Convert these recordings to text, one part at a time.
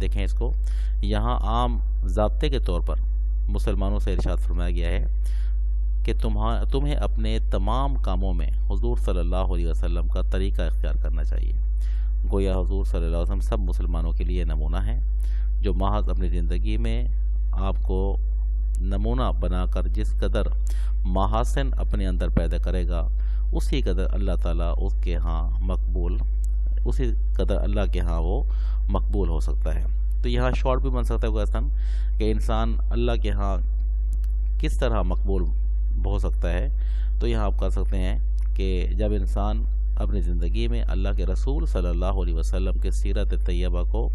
دیکھیں اس کو، یہاں عام ضابطے کے طور پر مسلمانوں سے ارشاد فرمایا گیا ہے کہ تمہیں اپنے تمام کاموں میں حضور صلی اللہ علیہ وسلم کا طریقہ اختیار کرنا چاہیے۔ گویا حضور صلی اللہ علیہ وسلم سب مسلمانوں کے لیے نمونہ ہیں، جو محض اپنی زندگی میں آپ کو نمونہ بنا کر جس قدر محاسن اپنے اندر پیدا کرے گا، اسی قدر اللہ تعالیٰ اس کے ہاں مقبول، اسی قدر اللہ کے ہاں وہ مقبول ہو سکتا ہے۔ تو یہاں شارٹ بھی بن سکتا ہے کوئی کہ انسان اللہ کے ہاں کس طرح مقبول ہو سکتا ہے۔ تو یہاں آپ کہہ سکتے ہیں کہ جب انسان اپنی زندگی میں اللہ کے رسول صلی اللہ علیہ وسلم کے سیرت طیبہ کو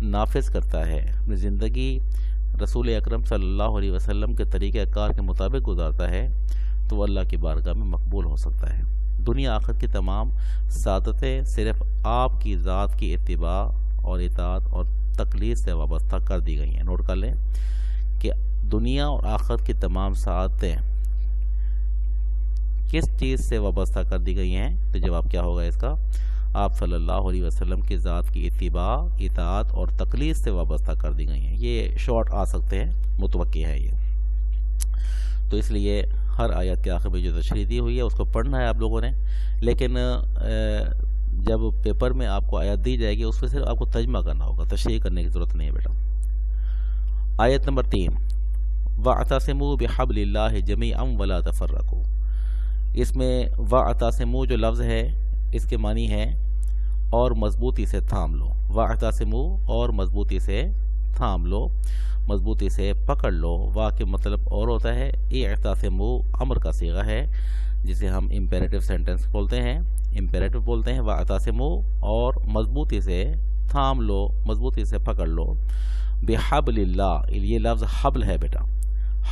نافذ کرتا ہے، اپنی زندگی رسول اکرم صلی اللہ علیہ وسلم کے طریقہ کار کے مطابق گزارتا ہے، تو وہ اللہ کی بارگاہ میں مقبول ہو سکتا ہے۔ دنیا آخر کی تمام سعادتیں صرف آپ کی ذات کی اتباع اور اطاعت اور تقلید سے وابستہ کر دی گئی ہیں۔ نوٹ کر لیں کہ دنیا اور آخرت کی تمام سعادتیں کس چیز سے وابستہ کر دی گئی ہیں؟ تو جواب کیا ہوگا اس کا؟ آپ صلی اللہ علیہ وسلم کی ذات کی اتباع، اطاعت اور تقلید سے وابستہ کر دی گئی ہیں۔ یہ شارٹ آ سکتے ہیں، متوقع ہے یہ۔ تو اس لیے ہر آیت کے آخر میں جو تشریح دی ہوئی ہے اس کو پڑھنا ہے آپ لوگوں نے، لیکن جب پیپر میں آپ کو آیت دی جائے گی اس میں صرف آپ کو ترجمہ کرنا ہوگا، تشریح کرنے کی ضرورت نہیں ہے بیٹا۔ آیت نمبر 3، وَاعْتَصِمُوا بِحَبْلِ اللَّهِ جَمِيعًا وَلَا تَفَرَّقُوا۔ اس میں وَاعْتَصِمُوا جو لفظ ہے اس کے معنی ہے اور مضبوطی سے تھام لو۔ وَاعْتَصِمُوا اور مضبوطی سے تھام لو، مضبوطی سے پکڑ لو۔ وا کے مطلب اور ہوتا ہے، اعتصموا امر کا صیغہ ہے جسے ہم امپیریٹو سینٹنس بولتے ہیں، امپیریٹو بولتے ہیں۔ واعتصموا اور مضبوطی سے تھام لو، مضبوطی سے پکڑ لو۔ بحبل اللہ، یہ لفظ حبل ہے بیٹا۔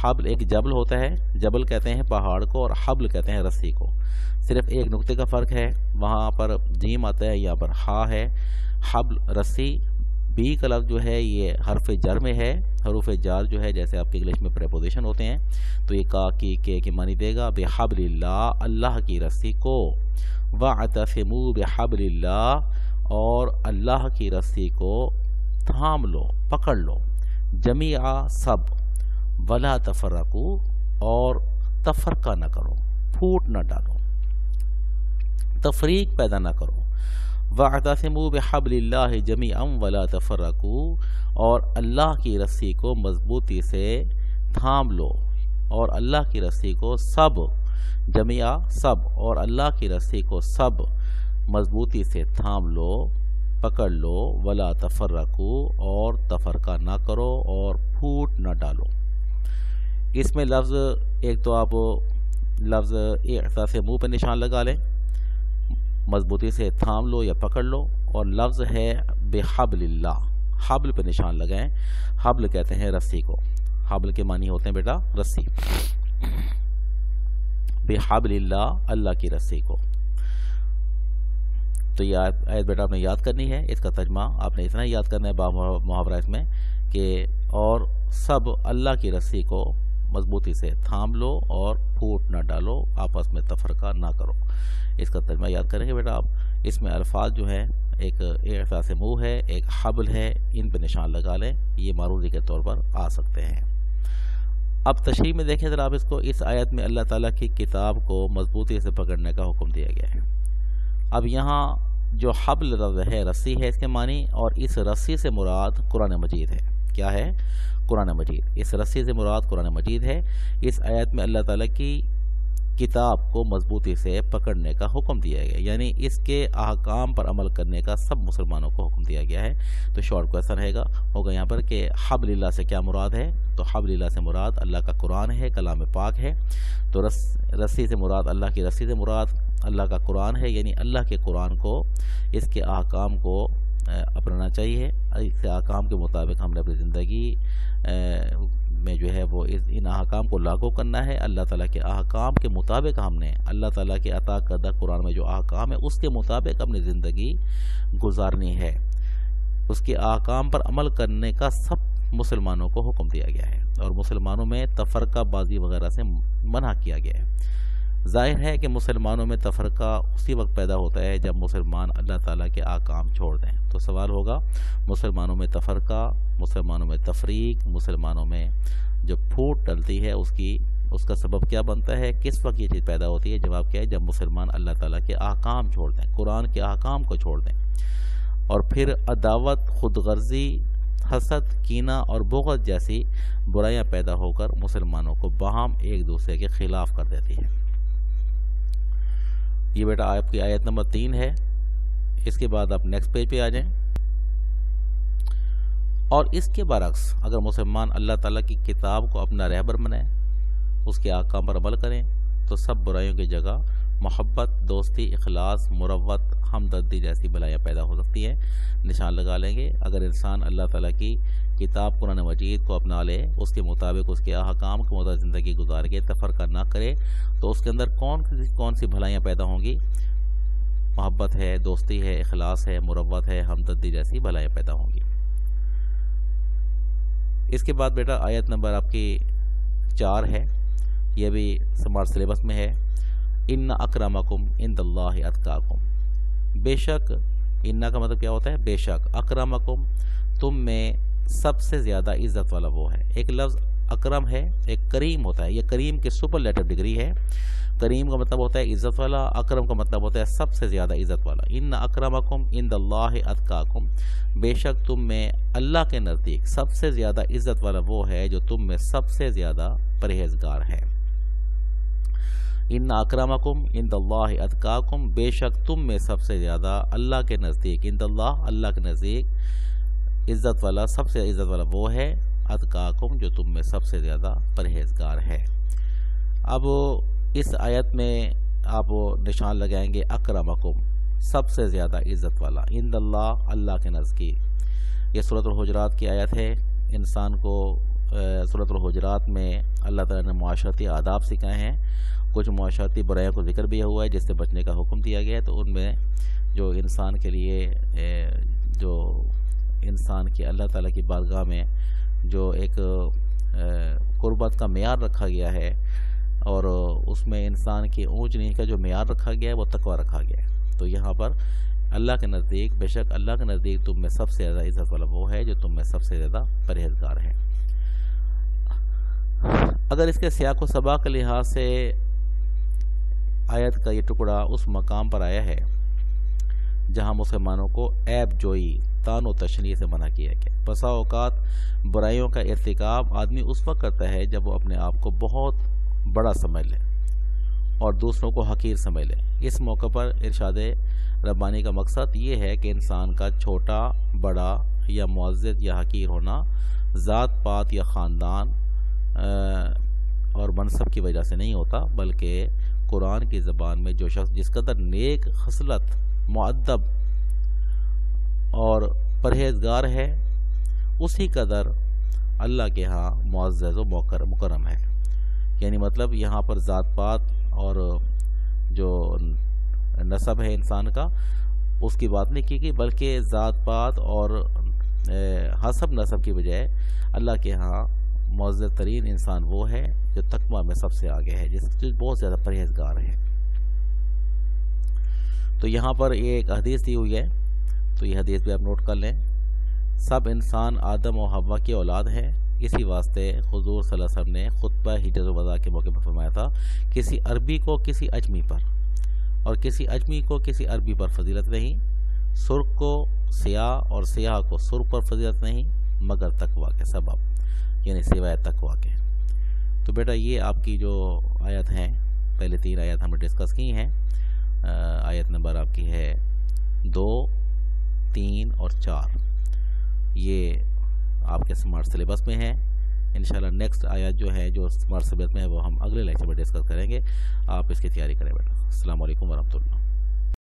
حبل ایک جبل ہوتا ہے، جبل کہتے ہیں پہاڑ کو اور حبل کہتے ہیں رسی کو۔ صرف ایک نقطے کا فرق ہے، وہاں پر جیم آتا ہے، یہاں پر ہا ہے۔ حبل رسی، بی کا لفظ جو ہے یہ حرف جر میں ہے۔ حروف جار جو ہے جیسے آپ کے انگلش میں پریپوزیشن ہوتے ہیں، تو یہ کا کی معنی دے گا بحبل اللہ، اللہ کی رسی کو۔ واعتصموا بحبل اللہ، اور اللہ کی رسی کو تھام لو، پکڑ لو۔ جمیعا سب، ولا تفرقوا اور تفرقہ نہ کرو، پھوٹ نہ ڈالو، تفریق پیدا نہ کرو۔ وَاعْتَصِمُوا بِحَبْلِ اللَّهِ جَمِيعًا وَلَا تَفَرَّقُوا، اور اللہ کی رسی کو مضبوطی سے تھام لو، اور اللہ کی رسی کو سب، جمیعا سب، اور اللہ کی رسی کو سب مضبوطی سے تھام لو، پکڑ لو۔ وَلَا تَفَرَّقُوا اور تفرقہ نہ کرو اور پھوٹ نہ ڈالو۔ اس میں لفظ ایک تو آپ لفظ اعتصموا پہ نشان لگا لیں، مضبوطی سے تھام لو یا پکڑ لو، اور لفظ ہے بحبل اللہ، حبل پہ نشان لگائیں۔ حبل کہتے ہیں رسی کو، حبل کے معنی ہوتے ہیں بیٹا رسی۔ بحبل اللہ، اللہ کی رسی کو۔ تو یہ آیت بیٹا آپ نے یاد کرنی ہے، اس کا ترجمہ آپ نے اتنا ہی یاد کرنا ہے محاورہ اس میں کہ اور سب اللہ کی رسی کو مضبوطی سے تھام لو اور پھوٹ نہ ڈالو، آپس میں تفرقہ نہ کرو۔ اس کا ترجمہ یاد کریں گے بیٹا آپ۔ اس میں الفاظ جو ہیں ایک اعتصموا ہے، ایک حبل ہے، ان پہ نشان لگا لیں، یہ معروضی کے طور پر آ سکتے ہیں۔ اب تشریح میں دیکھیں ذرا آپ اس کو، اس آیت میں اللہ تعالیٰ کی کتاب کو مضبوطی سے پکڑنے کا حکم دیا گیا ہے۔ اب یہاں جو حبل لفظ ہے رسی ہے اس کے معنی، اور اس رسی سے مراد قرآن مجید ہے۔ کیا ہے؟ قرآن مجید۔ اس رسی سے مراد قرآن مجید ہے۔ اس آیت میں اللہ تعالیٰ کی کتاب کو مضبوطی سے پکڑنے کا حکم دیا گیا، یعنی اس کے احکام پر عمل کرنے کا سب مسلمانوں کو حکم دیا گیا ہے۔ تو شارٹ کویسچن ہوگا یہاں پر کہ حبل اللہ سے کیا مراد ہے؟ تو حبل اللہ سے مراد اللہ کا قرآن ہے، کلام پاک ہے۔ تو رسی سے مراد، اللہ کی رسی سے مراد اللہ کا قرآن ہے، یعنی اللہ کے قرآن کو، اس کے احکام کو اپنانا چاہیے۔ اس کے احکام کے مطابق ہم نے اپنی زندگی میں جو ہے وہ ان احکام کو لاگو کرنا ہے۔ اللہ تعالیٰ کے احکام کے مطابق ہم نے اللہ تعالیٰ کے عطا کردہ قرآن میں جو احکام ہے اس کے مطابق اپنی زندگی گزارنی ہے۔ اس کے احکام پر عمل کرنے کا سب مسلمانوں کو حکم دیا گیا ہے، اور مسلمانوں میں تفرقہ بازی وغیرہ سے منع کیا گیا ہے۔ ظاہر ہے کہ مسلمانوں میں تفرقہ اسی وقت پیدا ہوتا ہے جب مسلمان اللہ تعالیٰ کے احکام چھوڑ دیں. تو سوال ہوگا مسلمانوں میں تفرقہ، مسلمانوں میں تفریق، مسلمانوں میں جو پھوٹ ڈلتی ہے اس کا سبب کیا بنتا ہے، کس وقت یہ چیز پیدا ہوتی ہے؟ جواب کیا ہے؟ جب مسلمان اللہ تعالیٰ کے احکام چھوڑ دیں، قرآن کے احکام کو چھوڑ دیں، اور پھر عداوت، خود غرضی، حسد، کینہ اور بغض جیسی برائیاں پیدا ہو کر مسلمانوں کو باہم ایک دوسرے کے خلاف کر دیتی ہے. یہ بیٹا آپ کی آیت نمبر 3 ہے. اس کے بعد آپ نیکسٹ پیج پہ آ جائیں. اور اس کے برعکس اگر مسلمان اللہ تعالیٰ کی کتاب کو اپنا رہبر بنائیں، اس کے احکام پر عمل کریں، تو سب برائیوں کی جگہ محبت، دوستی، اخلاص، مروت، ہمدردی جیسی بلائیاں پیدا ہو سکتی ہیں. نشان لگا لیں گے اگر انسان اللہ تعالیٰ کی کتاب قرآن مجید کو اپنا لے، اس کے مطابق اس کے احکام کے مطابق زندگی گزار کے تفرقہ نہ کرے، تو اس کے اندر کون سی بھلائیاں پیدا ہوں گی؟ محبت ہے، دوستی ہے، اخلاص ہے، مروت ہے، ہمدردی جیسی بھلائیاں پیدا ہوں گی. اس کے بعد بیٹا آیت نمبر آپ کی 4 ہے. یہ بھی سمارٹ سلیبس میں ہے. ان اکرمکم عند اللہ اتقاکم. بے شک، ان کا مطلب کیا ہوتا ہے؟ بے شک. اکرمکم، تم میں سب سے زیادہ عزت والا وہ ہے. ایک لفظ اکرم ہے، ایک کریم ہوتا ہے. یہ کریم کی سپرلیٹو ڈگری ہے. کریم کا مطلب ہوتا ہے عزت والا، اکرم کا مطلب ہوتا ہے سب سے زیادہ عزت والا. ان اکرمکم عند اللہ اتقاکم. بے شک تم میں اللہ کے نزدیک سب سے زیادہ عزت والا وہ ہے جو تم میں سب سے زیادہ پرہیزگار ہے. ان اکرمکم عند اللہ اتقاکم. بے شک تم میں سب سے زیادہ اللہ کے نزدیک، عند اللہ، اللہ کے نزدیک عزت والا، سب سے عزت والا وہ ہے، اتقاکم، جو تم میں سب سے زیادہ پرہیزگار ہے. اب اس آیت میں آپ نشان لگائیں گے اکرمکم، سب سے زیادہ عزت والا، عند اللہ، اللہ کے نزدیک. یہ سورۃ الحجرات کی آیت ہے. انسان کو سورۃ الحجرات میں اللہ تعالیٰ نے معاشرتی آداب سکھائے ہیں. کچھ معاشرتی برائیوں کو ذکر بھی ہوا ہے جس سے بچنے کا حکم دیا گیا ہے. تو ان میں جو انسان کے لیے جو انسان کی اللہ تعالیٰ کی بارگاہ میں جو ایک قربت کا معیار رکھا گیا ہے، اور اس میں انسان کی اونچ نیچ کا جو معیار رکھا گیا ہے وہ تقویٰ رکھا گیا ہے. تو یہاں پر اللہ کے نزدیک، بے شک اللہ کے نزدیک تم میں سب سے زیادہ عزت والا وہ ہے جو تم میں سب سے زیادہ پرہیزگار ہے. اگر اس کے سیاق و سباق کے لحاظ سے آیت کا یہ ٹکڑا اس مقام پر آیا ہے جہاں مسلمانوں کو عیب جوئی، طعن و تشنیع سے منع کیا گیا. بسا اوقات برائیوں کا ارتکاب آدمی اس وقت کرتا ہے جب وہ اپنے آپ کو بہت بڑا سمجھ لے اور دوسروں کو حقیر سمجھ لے. اس موقع پر ارشاد ربانی کا مقصد یہ ہے کہ انسان کا چھوٹا، بڑا یا معزز یا حقیر ہونا ذات پات یا خاندان اور منصب کی وجہ سے نہیں ہوتا، بلکہ قرآن کی زبان میں جو شخص جس قدر نیک خصلت، مؤدب اور پرہیزگار ہے، اسی قدر اللہ کے ہاں معزز و مکرم ہے. یعنی مطلب یہاں پر ذات پات اور جو نسب ہے انسان کا، اس کی بات نہیں کی گئی، بلکہ ذات پات اور حسب نسب کی بجائے اللہ کے ہاں معزز ترین انسان وہ ہے جو تقویٰ میں سب سے آگے ہے، جس بہت زیادہ پرہیزگار ہے. تو یہاں پر یہ ایک حدیث دی ہوئی ہے، تو یہ حدیث بھی آپ نوٹ کر لیں. سب انسان آدم و حوا کی اولاد ہے. اسی واسطے حضور صلی اللہ علیہ وسلم نے خطبہ حجۃ الوداع کے موقع پر فرمایا تھا، کسی عربی کو کسی اجمی پر اور کسی اجمی کو کسی عربی پر فضیلت نہیں، سرخ کو سیاہ اور سیاہ کو سرخ پر فضیلت نہیں، مگر تقویٰ کے سبب، یعنی سوائے تقویٰ کے. تو بیٹا یہ آپ کی جو آیت ہیں، پہلے 3 آیت ہم نے ڈسکس کی ہیں. آیت نمبر آپ کی ہے 2، 3 اور 4. یہ آپ کے سمارٹ سلیبس میں ہے. انشاءاللہ نیکسٹ آیت جو ہے جو سمارٹ سلیبس میں ہے وہ ہم اگلے لیکچر میں ڈسکس کریں گے. آپ اس کی تیاری کریں بیٹا. السلام علیکم ورحمۃ اللہ.